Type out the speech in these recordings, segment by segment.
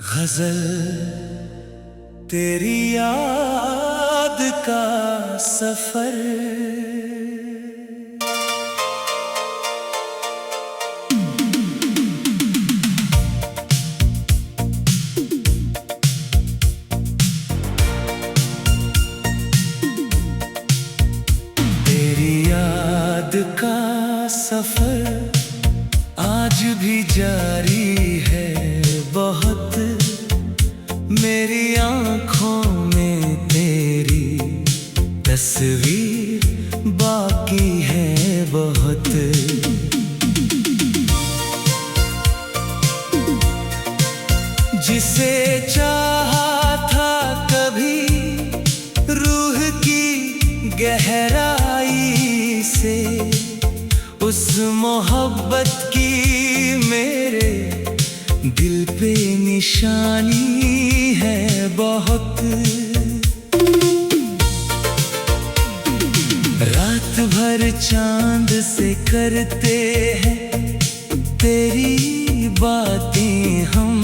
गजल तेरी याद का सफर। तेरी याद का सफर आज भी जारी है बहुत। मेरी आंखों में तेरी तस्वीर बाकी है बहुत। जिसे चाहा था कभी रूह की गहराई से, उस मोहब्बत की मेरे दिल पे निशानी है बहुत। रात भर चांद से करते हैं तेरी बातें हम।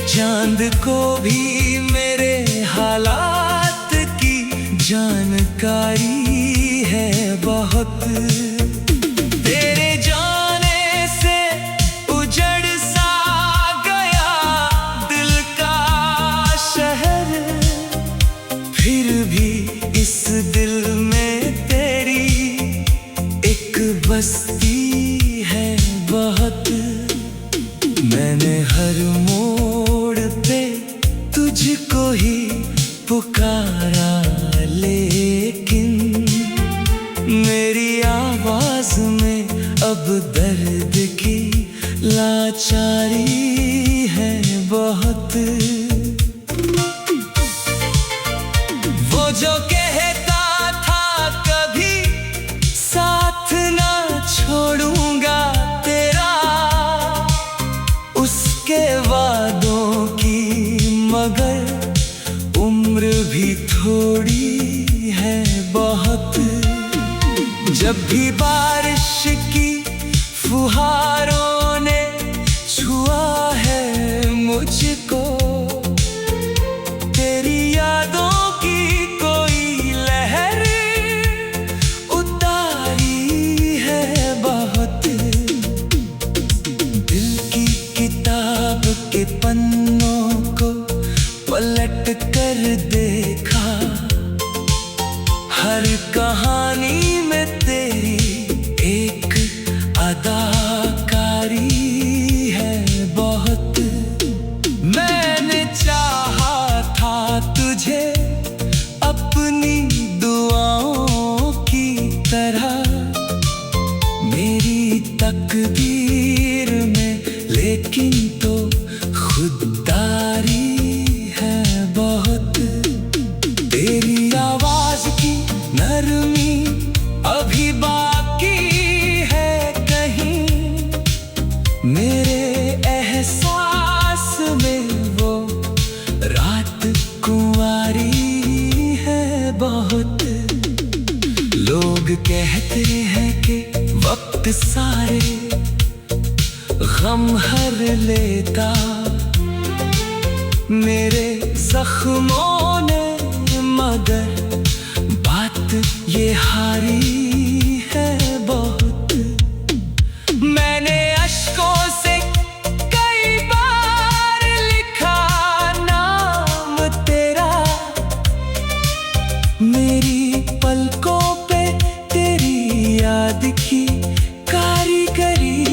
चांद को भी मेरे हालात की जानकारी है बहुत। तेरे जाने से उजड़ सा गया दिल का शहर, फिर भी इस दिल में तेरी एक बस्ती है बहुत। मैंने हर मोड़ पे तुझको ही पुकारा, लेकिन मेरी आवाज में अब दर्द की लाचारी है बहुत। वो जो कहता था कभी साथ ना छोड़ूंगा तेरा, उसके वादों की मगर उम्र भी थोड़ी है बहुत। जब भी बारिश की फुहारों ने छुआ है मुझको, तेरी यादों की कोई लहर उतारी है बहुत। दिल की किताब के पन्नों को पलट कर देखा, हर कहानी में तेरी एक अदाकारी है बहुत। मैंने चाहा था तुझे अपनी दुआओं की तरह, मेरी तकदीर में लेकिन तो खुददारी है बहुत। तेरी आवाज की नरमी अभी बाकी है कहीं, मेरे एहसास में वो रात कुंवारी है बहुत। लोग कहते हैं कि वक्त सारे गम हर लेता, मेरे जख्मों ने मगर बात ये हारी है बहुत। मैंने अश्कों से कई बार लिखा नाम तेरा, मेरी पलकों पे तेरी याद की कारीगरी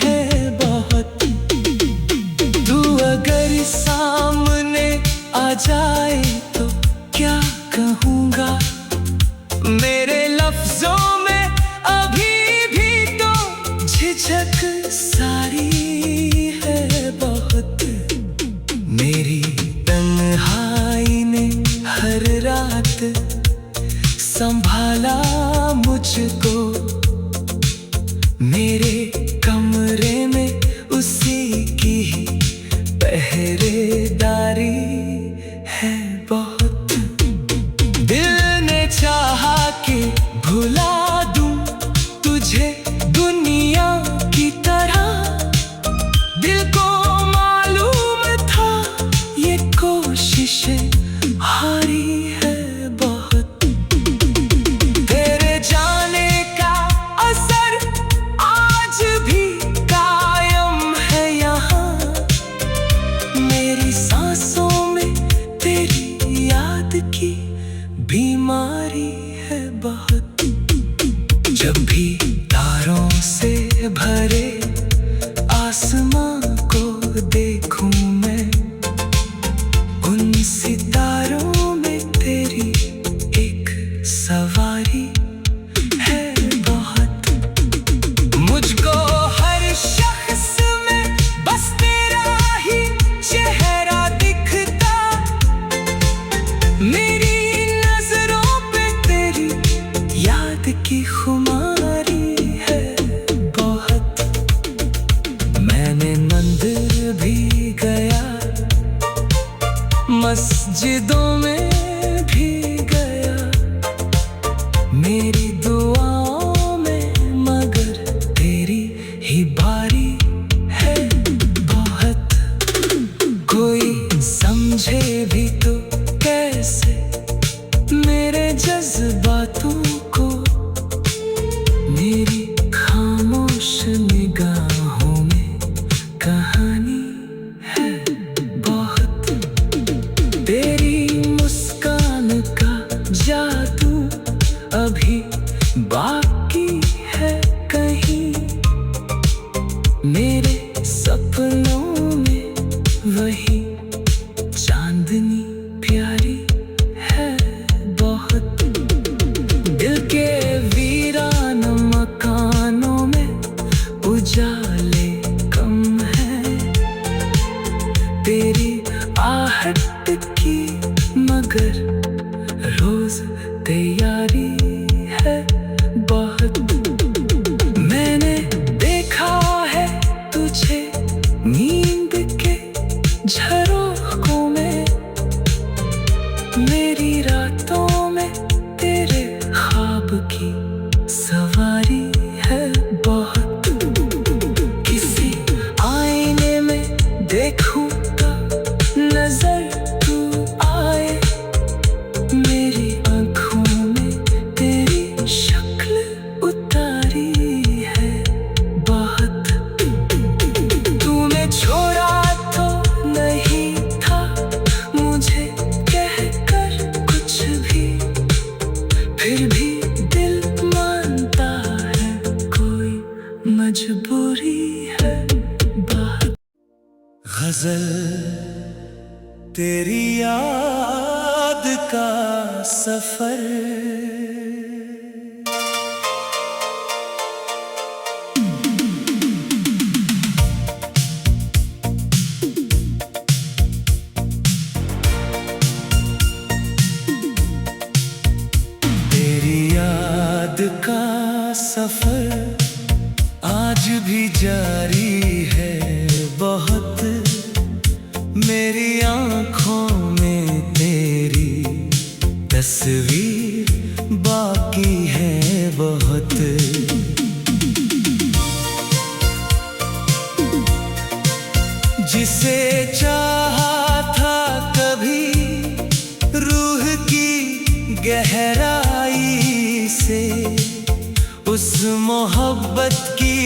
है बहुत। तू अगर सामने आ जाए तो क्या कहूँगा, मेरे लफ्जों में अभी भी तो झिझक सारी है बहुत। मेरी तन्हाई ने हर रात संभाला मुझको, मेरे कमरे में उसी की पहरेदारी है बहुत। दिल ने चाहा कि भुला दूं तुझे दुनिया की तरह, दिल को मालूम सजदों में भी गया मेरी दुआओं में, मगर तेरी ही बारी है बहुत। कोई समझे भी तो कैसे मेरे जज्बातों को, मेरी खामोश निगाहों में कहानी है बहुत। तेरी मुस्कान का जादू अभी बाकी है कहीं, मेरे सपनों में वही चांदनी प्यारी है बहुत। दिल के वीरान मकानों में उजाले कम है, तेरी आहट की मगर रोज तैयारी है बहुत। मैंने देखा है तुझे नींद के झरोखों में, मेरी रातों में तेरे ख्वाब की सवारी है बहुत। किसी आईने में देखूं तो नजर तू आए, मेरी आंखों में तेरी शक्ल उतारी है बहुत। तूने छोड़ा तो नहीं था मुझे कहकर कुछ भी, फिर भी दिल मानता है कोई मजबूरी है बहुत। गजल तेरी याद का सफर, तेरी याद का सफर आज भी जारी है बहुत। मेरी आंखों में तेरी तस्वीर बाकी है बहुत। जिसे चाहा था कभी रूह की गहराई से, उस मोहब्बत की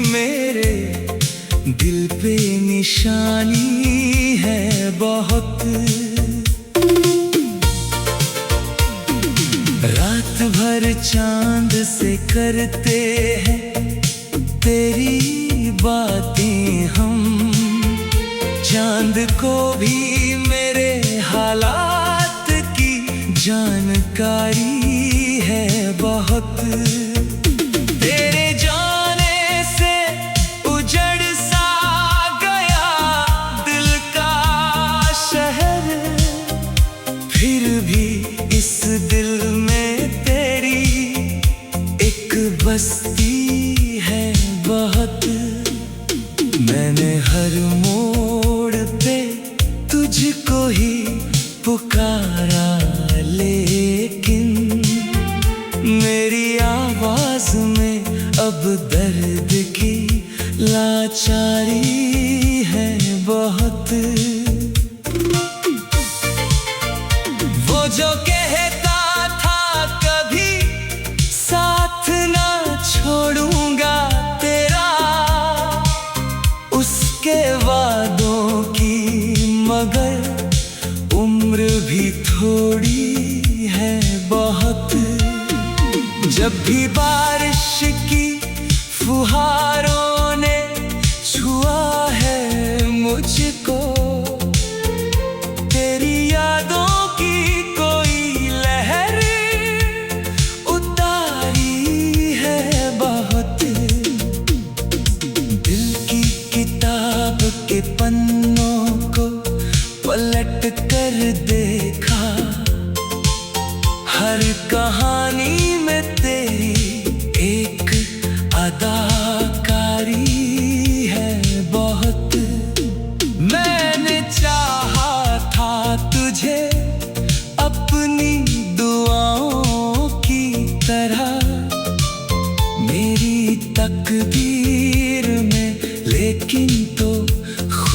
मेरे दिल पे निशानी है बहुत। रात भर चांद से करते हैं तेरी बातें हम, चांद को भी मेरे हालात की जानकारी है बहुत। तेरे जाने से उजड़ सा गया दिल का शहर, फिर भी इस दिल में तेरी एक बस्ती है बहुत। मैंने हर मोड़ पे तुझको ही पुकारा, लेकिन मेरी आवाज में अब दर्द की लाचारी है बहुत। वो जो कहता था कभी साथ ना छोड़ूंगा तेरा, उसके वादों की मगर उम्र भी थोड़ी है बहुत। जब भी बारिश की फुहारों ने छुआ है मुझको, तेरी यादों की कोई लहर उतारी है बहुत। दिल की किताब के पन्नों को पलट कर देखा, हर कहानी में तेरी एक अदाकारी है बहुत। मैंने चाहा था तुझे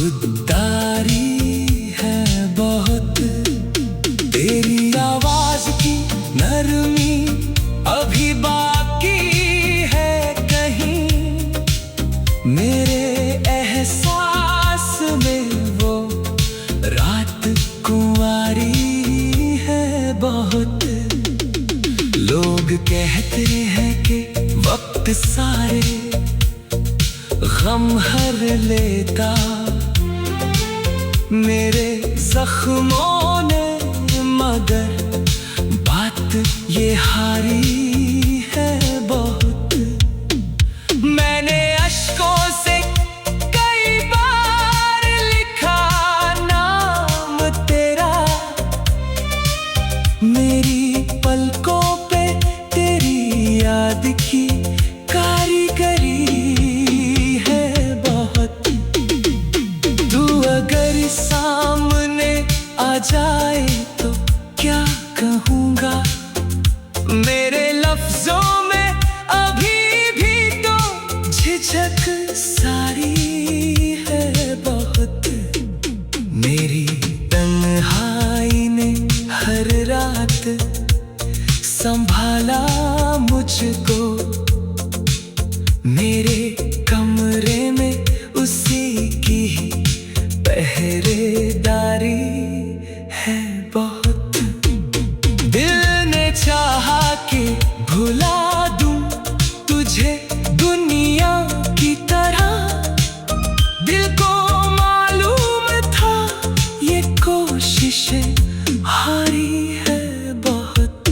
खुददारी है बहुत। तेरी आवाज की नरमी अभी बाकी है कहीं, मेरे एहसास में वो रात कुंवारी है बहुत। लोग कहते हैं कि वक्त सारे गम हर लेता, मेरे जख्मों ने मगर बात ये हारी है बहुत। मैंने अश्कों से कई बार लिखा नाम तेरा, मेरी पलकों पे तेरी याद की कारीगरी है बहुत। तू अगर सामने आ जाए तो क्या कहूँगा, मेरे लफ्जों में अभी भी तो झिझक सारी है बहुत। मेरी तन्हाई ने हर रात संभाला मुझको, मेरे कमरे में उसी की पहरेदारी है बहुत। दिल ने चाहा कि भुला दूं तुझे दुनिया की तरह, दिल को मालूम था ये कोशिशें हारी है बहुत।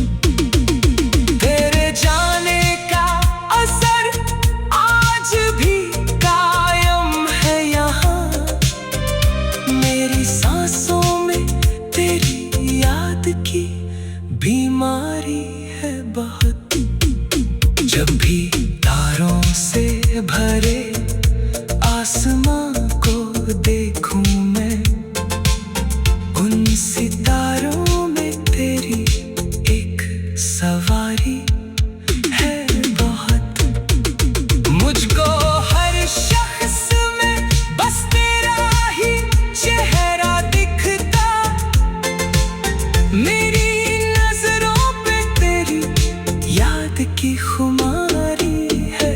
तेरे जाने का असर आज भी कायम है यहाँ, मेरी सांसों में तेरी याद की बीमारी है बहुत। जब भी तारों से भरे आसमां को देखूं मैं, उन सितारों में तेरी एक सवारी है बहुत। मुझको हर शख्स में बस तेरा ही चेहरा दिखता, मेरी नजरों पे तेरी याद की खुमारी है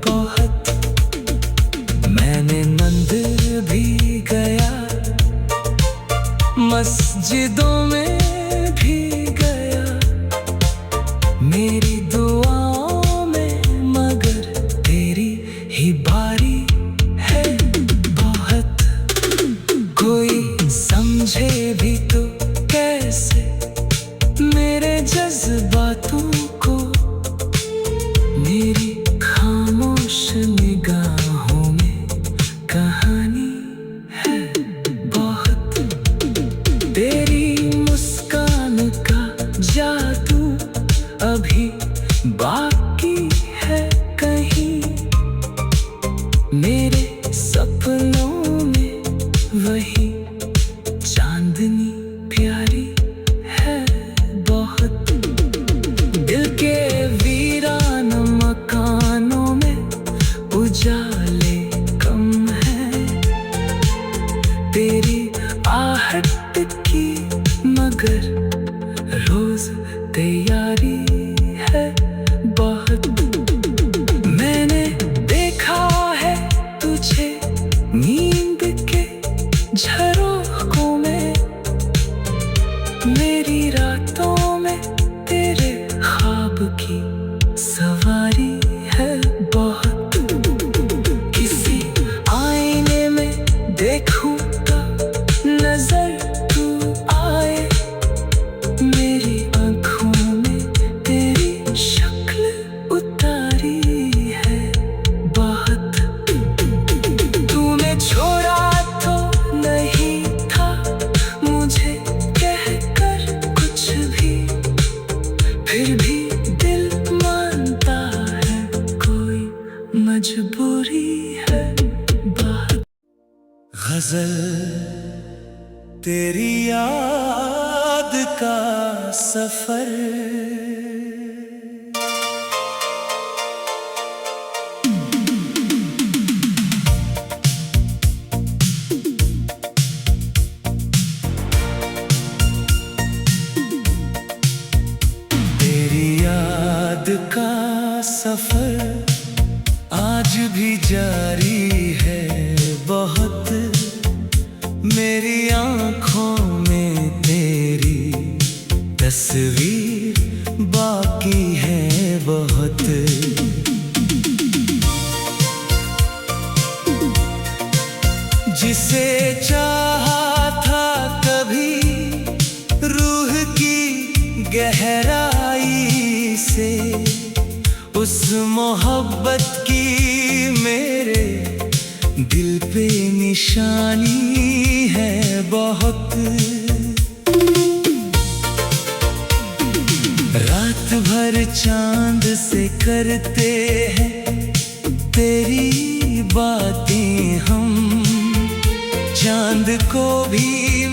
बहुत। मैंने मंदिर भी गया, मस्जिदों में भी गया, मेरी दुआओं में मगर तेरी ही बारी है बहुत। कोई समझे भी तो कैसे मेरे जज्बातों को, मेरी खामोश निगाहों में कहानी है बहुत। तेरी मुस्कान का जादू अभी बाकी है कहीं, मेरे सपनों में वही चांदनी प्यारी है बहुत। दिल के वीरान मकानों में उजाले कम है, तेरी आहट की मगर रोज तैयारी है बहुत। मैंने देखा है तुझे नींद के झरोखों में, मेरी रातों में तेरे ख्वाब की सवारी है बहुत। किसी आईने में देखूं तो नजर तू आए, मेरी आंखों में तेरी शक्ल उतारी है बहुत। तूने छोड़ा तो नहीं था मुझे कहकर कुछ भी, फिर भी दिल मानता है कोई मजबूरी है बहुत। गजल तेरी याद का सफर, सफर आज भी जारी है बहुत। मेरी आंखों में तेरी तस्वीर बाकी है बहुत। जिसे चाहा था कभी रूह की गहराई से, उस मोहब्बत की मेरे दिल पे निशानी है बहुत। रात भर चांद से करते हैं तेरी बातें हम, चांद को भी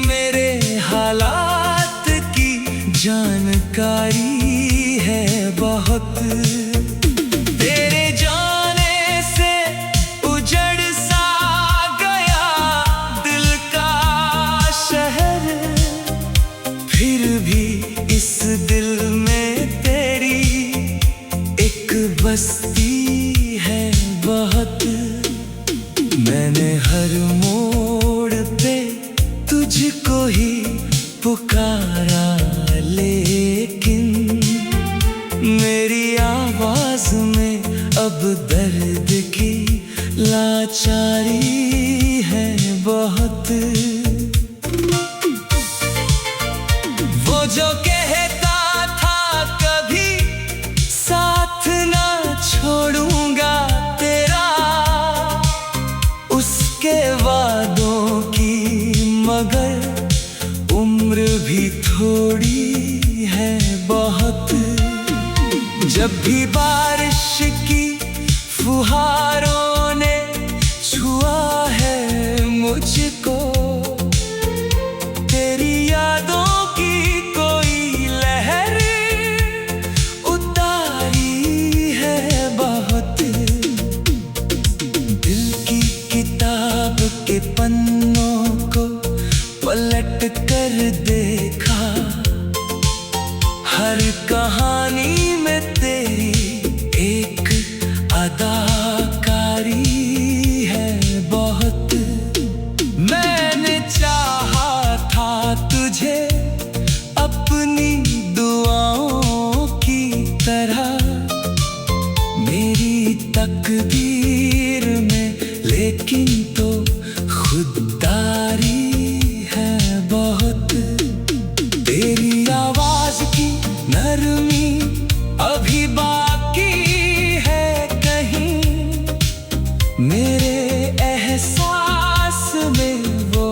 मेरे हालात की जानकारी है बहुत। तेरे जाने से उजड़ सा गया दिल का शहर, फिर भी इस दिल में तेरी एक बस्ती है बहुत। मैंने हर मोड़ पे तुझको ही पुकारा, लेकिन मेरी आवाज में अब दर्द की लाचारी है बहुत। वो जो कहता था कभी साथ ना छोड़ूंगा तेरा, उसके वादों की मगर उम्र भी थोड़ी है बहुत। जब भी बारिश की फुहारों ने छुआ है मुझको, तेरी यादों की कोई लहर उतारी है बहुत। दिल की किताब के पन्नों को पलट कर देखा, हर कहानी में तेरी एक अदाकारी है बहुत। मैंने चाहा था तुझे अपनी दुआओं की तरह, मेरी तकदीर में लेकिन तो खुददारी है बहुत। तेरी आवाज की नरमी अभी बाकी है कहीं, मेरे एहसास में वो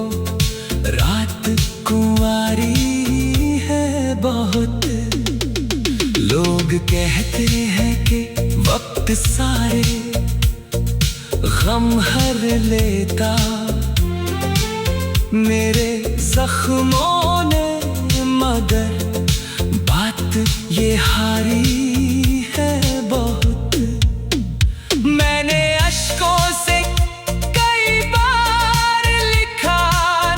रात कुंवारी है बहुत। लोग कहते हैं कि वक्त सारे गम हर लेता, मेरे जख्मों ने मगर बात ये हारी है बहुत। मैंने अश्कों से कई बार लिखा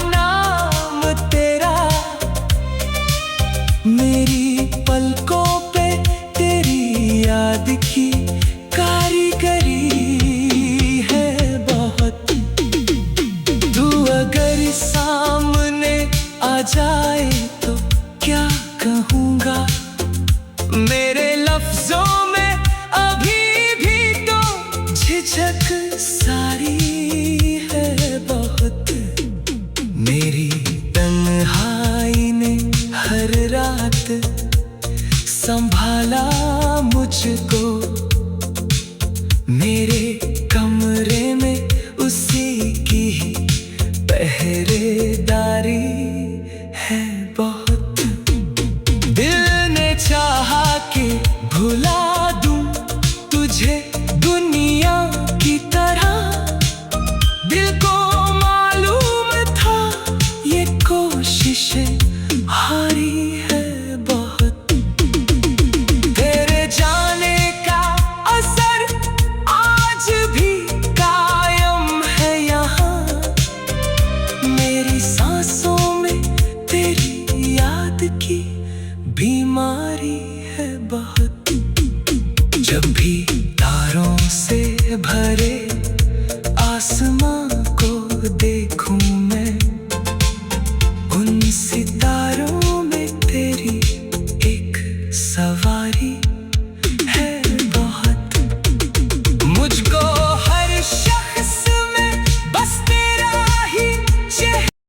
नाम तेरा, मेरी पलकों पे तेरी याद की कारीगरी है बहुत। तू अगर सामने आ जाए तो क्या कहूँगा, मेरे लफ्जों में अभी भी तो झिझक सारी है बहुत। मेरी तन्हाई ने हर रात संभाला मुझको, मेरे कमरे में उसी की पहरेदारी है बहुत। दिल ने चाहा कि भुला दूं तुझे दुनिया की तरह, दिल को मालूम था ये कोशिशें हारी है बहुत। तेरे जाने का असर आज भी कायम है यहाँ, मेरी सांसों जब भी तारों से भरे